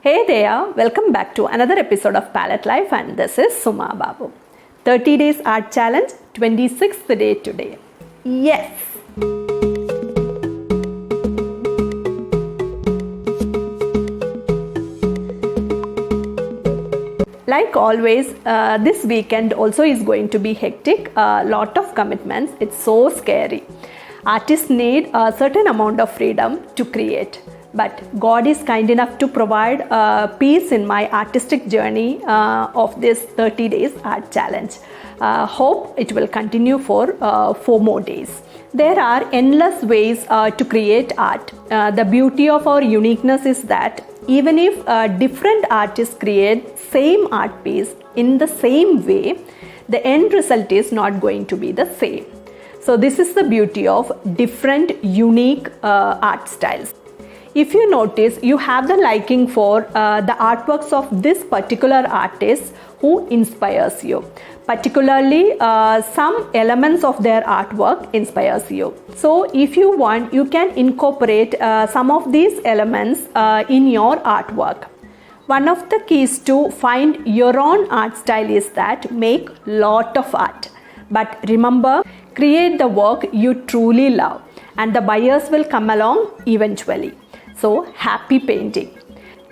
Hey there, welcome back to another episode of Palette Life, and this is SUMA BABU. 30 days art challenge, 26th day today. Yes! Like always, this weekend also is going to be hectic. A lot of commitments. It's so scary. Artists need a certain amount of freedom to create. But God is kind enough to provide peace in my artistic journey of this 30 days art challenge. Hope it will continue for 4 more days. There are endless ways to create art. The beauty of our uniqueness is that even if different artists create same art piece in the same way, the end result is not going to be the same. So this is the beauty of different unique art styles. If you notice, you have the liking for the artworks of this particular artist who inspires you. Particularly, some elements of their artwork inspires you. So if you want, you can incorporate some of these elements in your artwork. One of the keys to find your own art style is that make lot of art. But remember, create the work you truly love, and the buyers will come along eventually. So happy painting.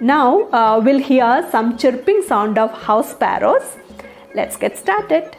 Now we'll hear some chirping sound of house sparrows. Let's get started.